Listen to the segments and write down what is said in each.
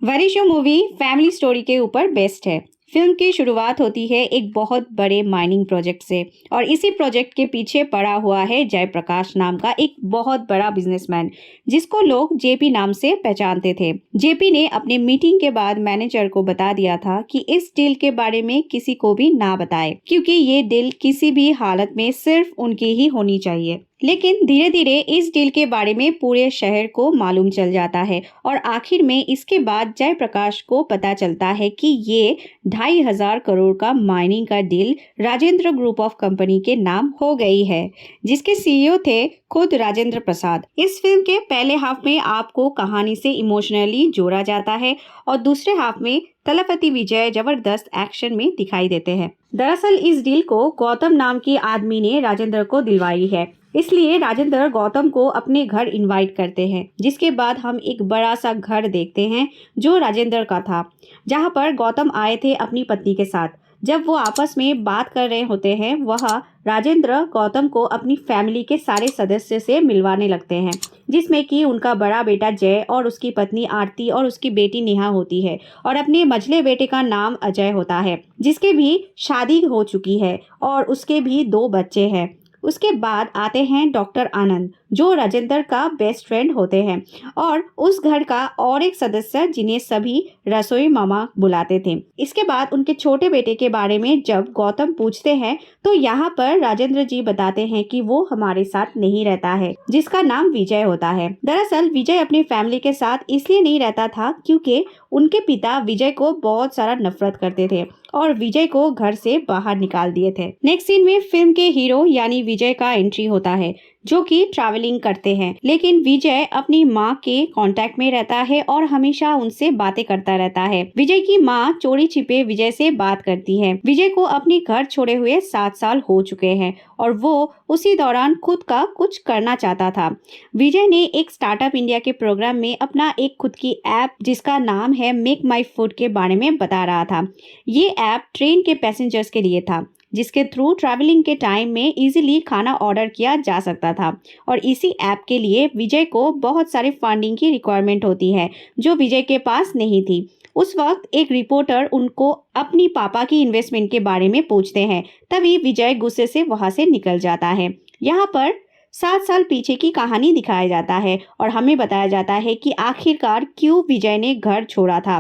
वरिशो movie family story के ऊपर based है। फिल्म की शुरुआत होती है एक बहुत बड़े माइनिंग प्रोजेक्ट से और इसी प्रोजेक्ट के पीछे पड़ा हुआ है जयप्रकाश नाम का एक बहुत बड़ा बिजनेसमैन, जिसको लोग जेपी नाम से पहचानते थे। जेपी ने अपने मीटिंग के बाद मैनेजर को बता दिया था कि इस डील के बारे में किसी को भी ना बताए, क्योंकि ये डील किसी भी हालत में सिर्फ उनकी ही होनी चाहिए। लेकिन धीरे धीरे इस डील के बारे में पूरे शहर को मालूम चल जाता है और आखिर में इसके बाद जयप्रकाश को पता चलता है कि ये 2,500 करोड़ का माइनिंग का deal Rajendra group of company के नाम हो गई है, जिसके सीईओ थे खुद राजेंद्र प्रसाद। इस फिल्म के पहले हाफ में आपको कहानी से इमोशनली जोड़ा जाता है और दूसरे हाफ में तलपति विजय जबरदस्त एक्शन में दिखाई देते हैं। दरअसल इस डील को गौतम नाम के आदमी ने राजेंद्र को दिलवाई है, इसलिए राजेंद्र गौतम को अपने घर इनवाइट करते हैं, जिसके बाद हम एक बड़ा सा घर देखते हैं जो राजेंद्र का था, जहां पर गौतम आए थे अपनी पत्नी के साथ। जब वो आपस में बात कर रहे होते हैं, वह राजेंद्र गौतम को अपनी फैमिली के सारे सदस्य से मिलवाने लगते हैं, जिसमें कि उनका बड़ा बेटा जय और उसकी पत्नी आरती और उसकी बेटी नेहा होती है और अपने मझले बेटे का नाम अजय होता है, जिसके भी शादी हो चुकी है और उसके भी 2 बच्चे हैं। उसके बाद आते हैं डॉक्टर आनंद, जो राजेंद्र का बेस्ट फ्रेंड होते हैं, और उस घर का और एक सदस्य जिन्हें सभी रसोई मामा बुलाते थे। इसके बाद उनके छोटे बेटे के बारे में जब गौतम पूछते हैं तो यहाँ पर राजेंद्र जी बताते हैं कि वो हमारे साथ नहीं रहता है, जिसका नाम विजय होता है। दरअसल विजय अपनी फैमिली के साथ इसलिए नहीं रहता था क्योंकि उनके पिता विजय को बहुत सारा नफरत करते थे और विजय को घर से बाहर निकाल दिए थे। नेक्स्ट सीन में फिल्म के हीरो यानी विजय का एंट्री होता है, जो कि ट्रैवलिंग करते हैं, लेकिन विजय अपनी माँ के कांटेक्ट में रहता है और हमेशा उनसे बातें करता रहता है। विजय की माँ चोरी छिपे विजय से बात करती है। विजय को अपने घर छोड़े हुए 7 साल हो चुके हैं और वो उसी दौरान खुद का कुछ करना चाहता था। विजय ने एक स्टार्टअप इंडिया के प्रोग्राम में अपना एक खुद की ऐप, जिसका नाम है मेक माई फूड, के बारे में बता रहा था। ये ऐप ट्रेन के पैसेंजर्स के लिए था, जिसके थ्रू ट्रैवलिंग के टाइम में इजीली खाना ऑर्डर किया जा सकता था। और इसी ऐप के लिए विजय को बहुत सारे फंडिंग की रिक्वायरमेंट होती है, जो विजय के पास नहीं थी। उस वक्त एक रिपोर्टर उनको अपनी पापा की इन्वेस्टमेंट के बारे में पूछते हैं, तभी विजय गुस्से से वहां से निकल जाता है। यहाँ पर 7 साल पीछे की कहानी दिखाया जाता है और हमें बताया जाता है कि आखिरकार क्यों विजय ने घर छोड़ा था।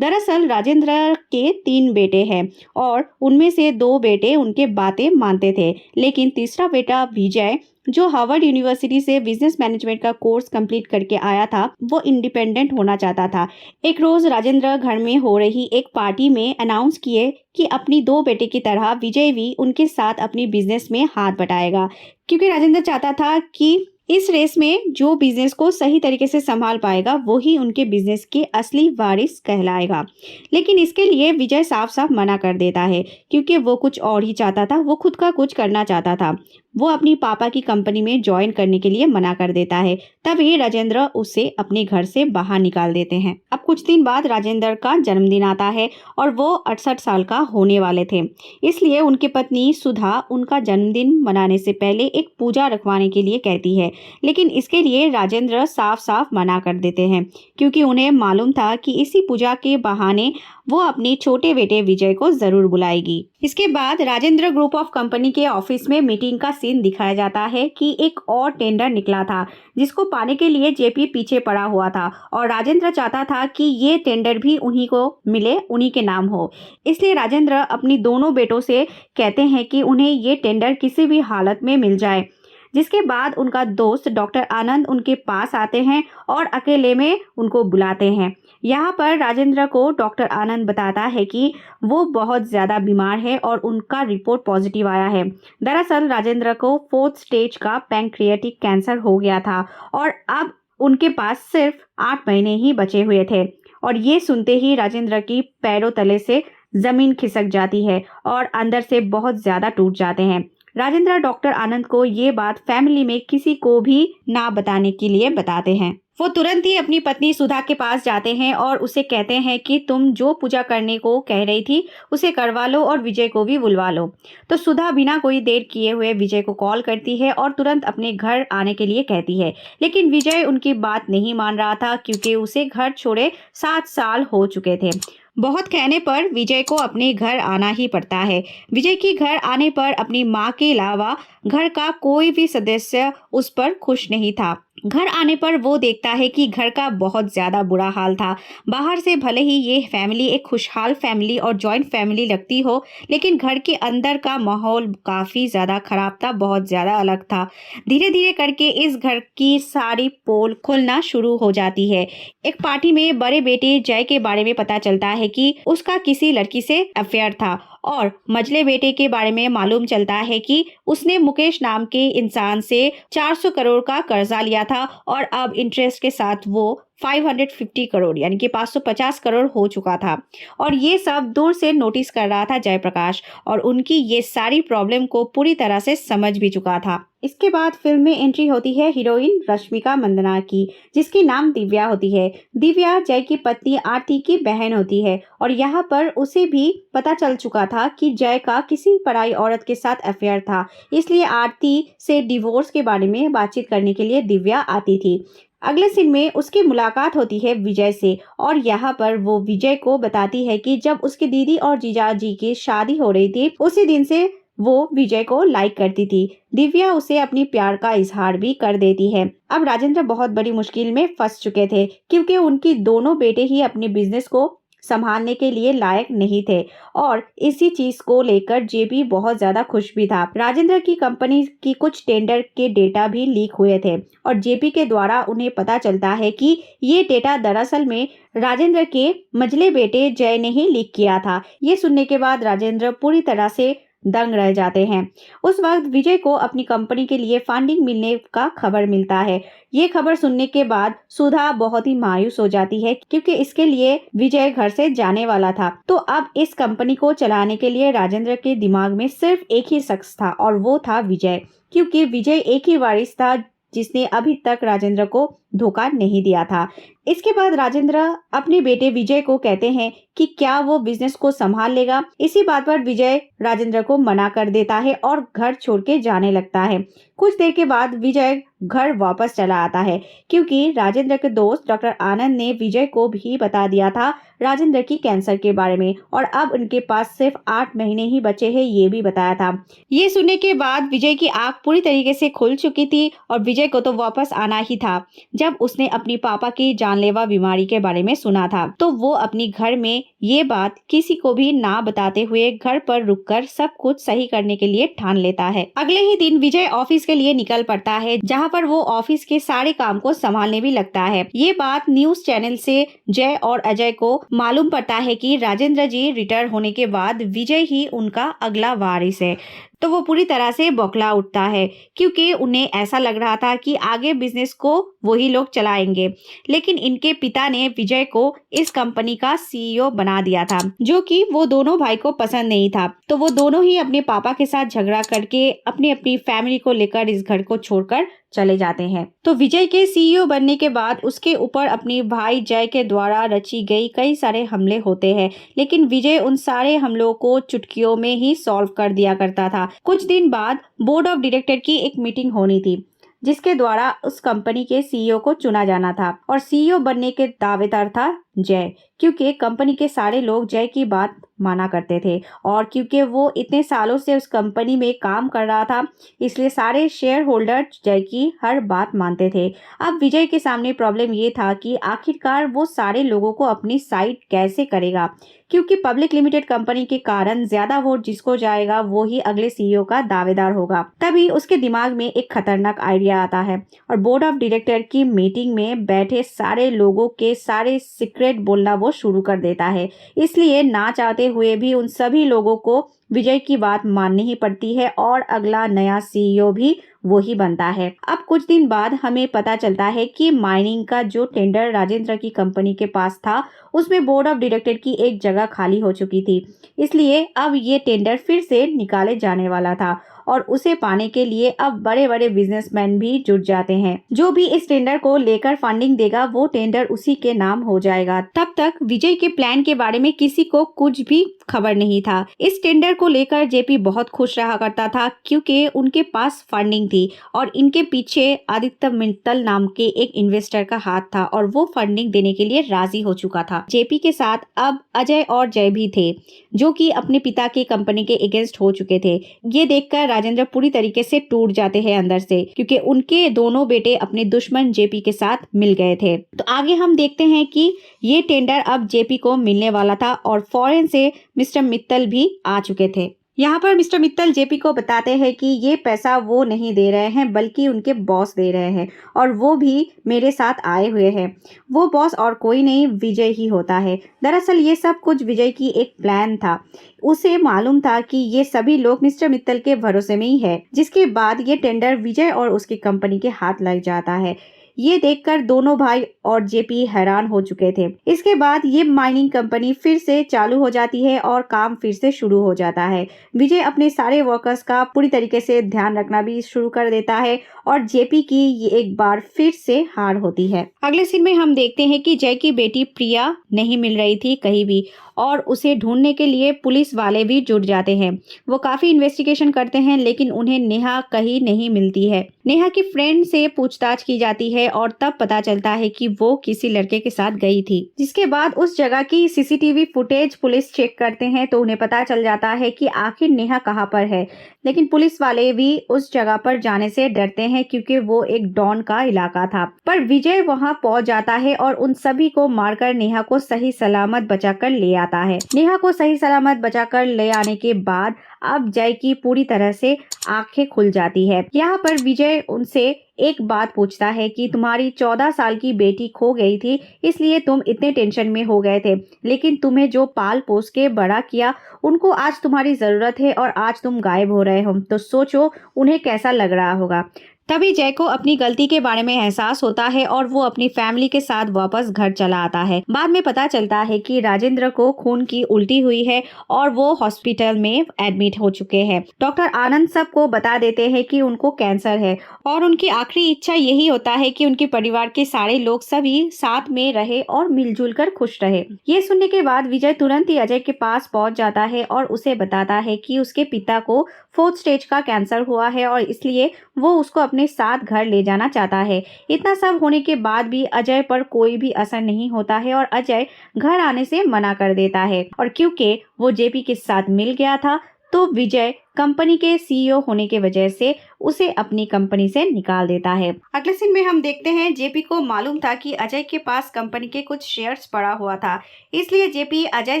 दरअसल राजेंद्र के 3 बेटे हैं और उनमें से 2 बेटे उनके बातें मानते थे, लेकिन तीसरा बेटा विजय, जो हार्वर्ड यूनिवर्सिटी से बिजनेस मैनेजमेंट का कोर्स कंप्लीट करके आया था, वो इंडिपेंडेंट होना चाहता था। एक रोज राजेंद्र घर में हो रही एक पार्टी में अनाउंस किए कि अपनी 2 बेटे की तरह विजय भी उनके साथ अपनी बिजनेस में हाथ बटाएगा, क्योंकि राजेंद्र चाहता था कि इस रेस में जो बिजनेस को सही तरीके से संभाल पाएगा वो ही उनके बिजनेस के असली वारिस कहलाएगा। लेकिन इसके लिए विजय साफ साफ मना कर देता है, क्योंकि वो कुछ और ही चाहता था, वो खुद का कुछ करना चाहता था। वो अपनी पापा की कंपनी में ज्वाइन करने के लिए मना कर देता है। तभी राजेंद्र उसे अपने घर से बाहर निकाल देते हैं। अब कुछ दिन बाद राजेंद्र का जन्मदिन आता है और वो 68 साल का होने वाले थे, इसलिए उनकी पत्नी सुधा उनका जन्मदिन मनाने से पहले एक पूजा रखवाने के लिए कहती है। लेकिन इसके लिए राजेंद्र साफ साफ मना कर देते हैं, क्योंकि उन्हें मालूम था कि इसी पूजा के बहाने वो अपने छोटे बेटे विजय को जरूर बुलाएगी। इसके बाद राजेंद्र ग्रुप ऑफ कंपनी के ऑफिस में मीटिंग का सीन दिखाया जाता है कि एक और टेंडर निकला था, जिसको पाने के लिए जेपी पीछे पड़ा हुआ था और राजेंद्र चाहता था कि ये टेंडर भी उन्हीं को मिले, उन्हीं के नाम हो। इसलिए राजेंद्र अपनी दोनों बेटों से कहते हैं कि उन्हें ये टेंडर किसी भी हालत में मिल जाए। जिसके बाद उनका दोस्त डॉक्टर आनंद उनके पास आते हैं और अकेले में उनको बुलाते हैं। यहाँ पर राजेंद्र को डॉक्टर आनंद बताता है कि वो बहुत ज़्यादा बीमार है और उनका रिपोर्ट पॉजिटिव आया है। दरअसल राजेंद्र को 4th स्टेज का पैंक्रियाटिक कैंसर हो गया था और अब उनके पास सिर्फ 8 महीने ही बचे हुए थे। और ये सुनते ही राजेंद्र की पैरों तले से जमीन खिसक जाती है और अंदर से बहुत ज़्यादा टूट जाते हैं। राजेंद्र डॉक्टर आनंद को ये बात फैमिली में किसी को भी ना बताने के लिए बताते हैं। वो तुरंत ही अपनी पत्नी सुधा के पास जाते हैं और उसे कहते हैं कि तुम जो पूजा करने को कह रही थी उसे करवा लो और विजय को भी बुलवा लो। तो सुधा बिना कोई देर किए हुए विजय को कॉल करती है और तुरंत अपने घर आने के लिए कहती है। लेकिन विजय उनकी बात नहीं मान रहा था क्योंकि उसे घर छोड़े 7 साल हो चुके थे। बहुत कहने पर विजय को अपने घर आना ही पड़ता है। विजय के घर आने पर अपनी माँ के अलावा घर का कोई भी सदस्य उस पर खुश नहीं था। घर आने पर वो देखता है कि घर का बहुत ज्यादा बुरा हाल था। बाहर से भले ही ये फैमिली एक खुशहाल फैमिली और जॉइंट फैमिली लगती हो, लेकिन घर के अंदर का माहौल काफी ज्यादा खराब था, बहुत ज्यादा अलग था। धीरे धीरे करके इस घर की सारी पोल खुलना शुरू हो जाती है। एक पार्टी में बड़े बेटे जय के बारे में पता चलता है कि उसका किसी लड़की से अफेयर था और मझले बेटे के बारे में मालूम चलता है कि उसने मुकेश नाम के इंसान से 400 करोड़ का कर्जा लिया था और अब इंटरेस्ट के साथ वो 550 करोड़ यानी कि 550 करोड़ हो चुका था। और ये सब दूर से नोटिस कर रहा था जयप्रकाश और उनकी ये सारी प्रॉब्लम को पूरी तरह से समझ भी चुका था। इसके बाद फिल्म में एंट्री होती है हीरोइन रश्मिका मंदाना की, जिसकी नाम दिव्या होती है। दिव्या जय की पत्नी आरती की बहन होती है और यहाँ पर उसे भी पता चल चुका था कि जय का किसी पराई औरत के साथ अफेयर था, इसलिए आरती से डिवोर्स के बारे में बातचीत करने के लिए दिव्या आती थी। अगले सीन में उसकी मुलाकात होती है विजय से और यहाँ पर वो विजय को बताती है कि जब उसकी दीदी और जीजाजी की शादी हो रही थी उसी दिन से वो विजय को लाइक करती थी। दिव्या उसे अपनी प्यार का इजहार भी कर देती है। अब राजेंद्र बहुत बड़ी मुश्किल में फंस चुके थे क्योंकि उनकी दोनों बेटे ही अपने बिजनेस को संभालने के लिए लायक नहीं थे और इसी चीज को लेकर जेपी बहुत ज्यादा खुश भी था। राजेंद्र की कंपनी की कुछ टेंडर के डेटा भी लीक हुए थे और जेपी के द्वारा उन्हें पता चलता है कि ये डेटा दरअसल में राजेंद्र के मझले बेटे जय ने ही लीक किया था। ये सुनने के बाद राजेंद्र पूरी तरह से दंग रह जाते हैं। उस वक्त विजय को अपनी कंपनी के लिए फंडिंग मिलने का खबर मिलता है। ये खबर सुनने के बाद सुधा बहुत ही मायूस हो जाती है क्योंकि इसके लिए विजय घर से जाने वाला था। तो अब इस कंपनी को चलाने के लिए राजेंद्र के दिमाग में सिर्फ एक ही शख्स था और वो था विजय, क्योंकि विजय एक ही वारिस था जिसने अभी तक राजेंद्र को धोखा नहीं दिया था। इसके बाद राजेंद्र अपने बेटे विजय को कहते हैं कि क्या वो बिजनेस को संभाल लेगा। इसी बात पर विजय राजेंद्र को मना कर देता है और घर छोड़ के जाने लगता है। कुछ देर के बाद विजय घर वापस चला आता है क्योंकि राजेंद्र के दोस्त डॉक्टर आनंद ने विजय को भी बता दिया था राजेंद्र की कैंसर के बारे में और अब उनके पास सिर्फ 8 महीने ही बचे हैं, ये भी बताया था। ये सुनने के बाद विजय की आंख पूरी तरीके से खुल चुकी थी और विजय को तो वापस आना ही था। जब उसने अपनी पापा की जानलेवा बीमारी के बारे में सुना था तो वो अपनी घर में ये बात किसी को भी ना बताते हुए घर पर रुककर सब कुछ सही करने के लिए ठान लेता है। अगले ही दिन विजय ऑफिस के लिए निकल पड़ता है जहाँ पर वो ऑफिस के सारे काम को संभालने भी लगता है। ये बात न्यूज चैनल से जय और अजय को मालूम पड़ता है कि राजेंद्र जी रिटायर होने के बाद विजय ही उनका अगला वारिस है। तो वो पूरी तरह से बौखला उठता है क्योंकि उन्हें ऐसा लग रहा था कि आगे बिजनेस को वही लोग चलाएंगे, लेकिन इनके पिता ने विजय को इस कंपनी का सीईओ बना दिया था जो कि वो दोनों भाई को पसंद नहीं था। तो वो दोनों ही अपने पापा के साथ झगड़ा करके अपनी अपनी फैमिली को लेकर इस घर को छोड़कर चले जाते हैं। तो विजय के सीईओ बनने के बाद उसके ऊपर अपने भाई जय के द्वारा रची गई कई सारे हमले होते हैं, लेकिन विजय उन सारे हमलों को चुटकियों में ही सॉल्व कर दिया करता था। कुछ दिन बाद बोर्ड ऑफ डायरेक्टर की एक मीटिंग होनी थी जिसके द्वारा उस कंपनी के सीईओ को चुना जाना था और सीईओ बनने के दावेदार था जय, क्योंकि कंपनी के सारे लोग जय की बात माना करते थे और क्योंकि वो इतने सालों से उस कंपनी में काम कर रहा था इसलिए सारे शेयर होल्डर जय की हर बात मानते थे। अब विजय के सामने प्रॉब्लम ये था कि आखिरकार वो सारे लोगों को अपनी साइड कैसे करेगा, क्योंकि पब्लिक लिमिटेड कंपनी के कारण ज्यादा वोट जिसको जाएगा वो ही अगले सीईओ का दावेदार होगा। तभी उसके दिमाग में एक खतरनाक आइडिया आता है और बोर्ड ऑफ डायरेक्टर की मीटिंग में बैठे सारे लोगों के सारे सीक्रेट बोलना वो शुरू कर देता है। इसलिए ना चाहते हुए भी उन सभी लोगों को विजय की बात माननी ही पड़ती है और अगला नया सीईओ भी वही बनता है। अब कुछ दिन बाद हमें पता चलता है कि माइनिंग का जो टेंडर राजेंद्र की कंपनी के पास था उसमें बोर्ड ऑफ डायरेक्टर की एक जगह खाली हो चुकी थी, इसलिए अब ये टेंडर फिर से निकाले जाने वाला था और उसे पाने के लिए अब बड़े बड़े बिजनेसमैन भी जुट जाते हैं। जो भी इस टेंडर को लेकर फंडिंग देगा वो टेंडर उसी के नाम हो जाएगा। तब तक विजय के प्लान के बारे में किसी को कुछ भी खबर नहीं था। इस टेंडर को लेकर जेपी बहुत खुश रहा करता था क्योंकि उनके पास फंडिंग थी और इनके पीछे आदित्य मित्तल नाम के एक इन्वेस्टर का हाथ था और वो फंडिंग देने के लिए राजी हो चुका था। जेपी के साथ अब अजय और जय भी थे जो कि अपने पिता की कंपनी के अगेंस्ट हो चुके थे। ये देखकर राजेंद्र पूरी तरीके से टूट जाते हैं अंदर से क्योंकि उनके दोनों बेटे अपने दुश्मन जेपी के साथ मिल गए थे। तो आगे हम देखते हैं कि ये टेंडर अब जेपी को मिलने वाला था और फॉरेन से मिस्टर मित्तल भी आ चुके थे। यहाँ पर मिस्टर मित्तल जेपी को बताते हैं कि ये पैसा वो नहीं दे रहे हैं बल्कि उनके बॉस दे रहे हैं और वो भी मेरे साथ आए हुए हैं। वो बॉस और कोई नहीं विजय ही होता है। दरअसल ये सब कुछ विजय की एक प्लान था। उसे मालूम था कि ये सभी लोग मिस्टर मित्तल के भरोसे में ही है, जिसके बाद ये टेंडर विजय और उसकी कंपनी के हाथ लग जाता है। ये देखकर दोनों भाई और जेपी हैरान हो चुके थे। इसके बाद ये माइनिंग कंपनी फिर से चालू हो जाती है और काम फिर से शुरू हो जाता है। विजय अपने सारे वर्कर्स का पूरी तरीके से ध्यान रखना भी शुरू कर देता है और जेपी की ये एक बार फिर से हार होती है। अगले सीन में हम देखते हैं कि जय की बेटी प्रिया नहीं मिल रही थी कहीं भी और उसे ढूंढने के लिए पुलिस वाले भी जुट जाते हैं। वो काफी इन्वेस्टिगेशन करते हैं लेकिन उन्हें नेहा कहीं नहीं मिलती है। नेहा की फ्रेंड से पूछताछ की जाती है और तब पता चलता है कि वो किसी लड़के के साथ गई थी। जिसके बाद उस जगह की सीसीटीवी फुटेज पुलिस चेक करते हैं तो उन्हें पता चल जाता है कि आखिर नेहा कहाँ पर है। लेकिन पुलिस वाले भी उस जगह पर जाने से डरते हैं क्योंकि वो एक डॉन का इलाका था। पर विजय वहां पहुंच जाता है और उन सभी को मारकर नेहा को सही सलामत बचाकर ले आता है। नेहा को सही सलामत बचाकर ले आने के बाद अब जय की पूरी तरह से आंखें खुल जाती है। यहाँ पर विजय उनसे एक बात पूछता है कि तुम्हारी 14 साल की बेटी खो गई थी इसलिए तुम इतने टेंशन में हो गए थे, लेकिन तुम्हें जो पाल पोस के बड़ा किया उनको आज तुम्हारी जरूरत है और आज तुम गायब हो रहे हो तो सोचो उन्हें कैसा लग रहा होगा। तभी जय को अपनी गलती के बारे में एहसास होता है और वो अपनी फैमिली के साथ वापस घर चला आता है। बाद में पता चलता है कि राजेंद्र को खून की उल्टी हुई है और वो हॉस्पिटल में एडमिट हो चुके हैं। डॉक्टर आनंद सबको बता देते हैं कि उनको कैंसर है और उनकी आखिरी इच्छा यही होता है कि उनके परिवार के सारे लोग सभी साथ में रहे और मिलजुल कर खुश रहे। ये सुनने के बाद विजय तुरंत ही अजय के पास पहुंच जाता है और उसे बताता है कि उसके पिता को 4th स्टेज का कैंसर हुआ है और इसलिए वो उसको अपने साथ घर ले जाना चाहता है। इतना सब होने के बाद भी अजय पर कोई भी असर नहीं होता है और अजय घर आने से मना कर देता है और क्योंकि वो जेपी के साथ मिल गया था तो विजय कंपनी के सीईओ होने के वजह से उसे अपनी कंपनी से निकाल देता है। अगले सीन में हम देखते हैं जेपी को मालूम था कि अजय के पास कंपनी के कुछ शेयर्स पड़ा हुआ था, इसलिए जेपी अजय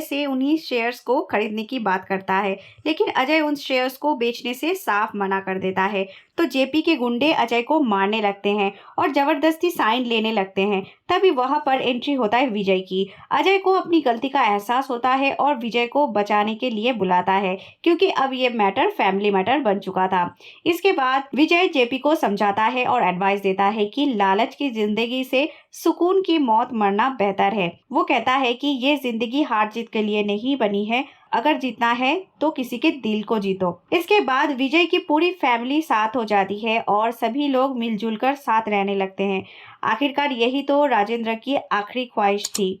से उन्हीं शेयर्स को खरीदने की बात करता है, लेकिन अजय उन शेयर्स को बेचने से साफ मना कर देता है। तो जेपी के गुंडे अजय को मारने लगते हैं और जबरदस्ती साइन लेने लगते हैं। तभी वहां पर एंट्री होता है विजय की। अजय को अपनी गलती का एहसास होता है और विजय को बचाने के लिए बुलाता है क्योंकि अब ये मैटर फैमिली मैटर बन चुका था। इसके बाद विजय जेपी को समझाता है और एडवाइस देता है कि लालच की जिंदगी से सुकून की मौत मरना बेहतर है। वो कहता है कि ये जिंदगी हार जीत के लिए नहीं बनी है, अगर जीतना है तो किसी के दिल को जीतो। इसके बाद विजय की पूरी फैमिली साथ हो जाती है और सभी लोग मिलजुल कर साथ रहने लगते हैं। आखिरकार यही तो राजेंद्र की आखिरी ख्वाहिश थी।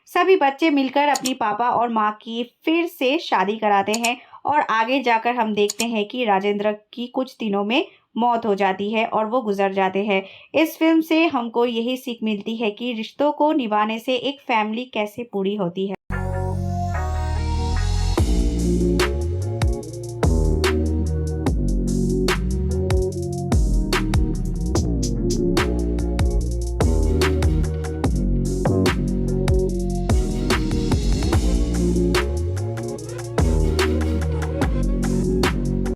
सभी बच्चे मिलकर अपनी पापा और माँ की फिर से शादी कराते हैं और आगे जाकर हम देखते हैं कि राजेंद्र की कुछ दिनों में मौत हो जाती है और वो गुजर जाते हैं। इस फिल्म से हमको यही सीख मिलती है कि रिश्तों को निभाने से एक फैमिली कैसे पूरी होती है।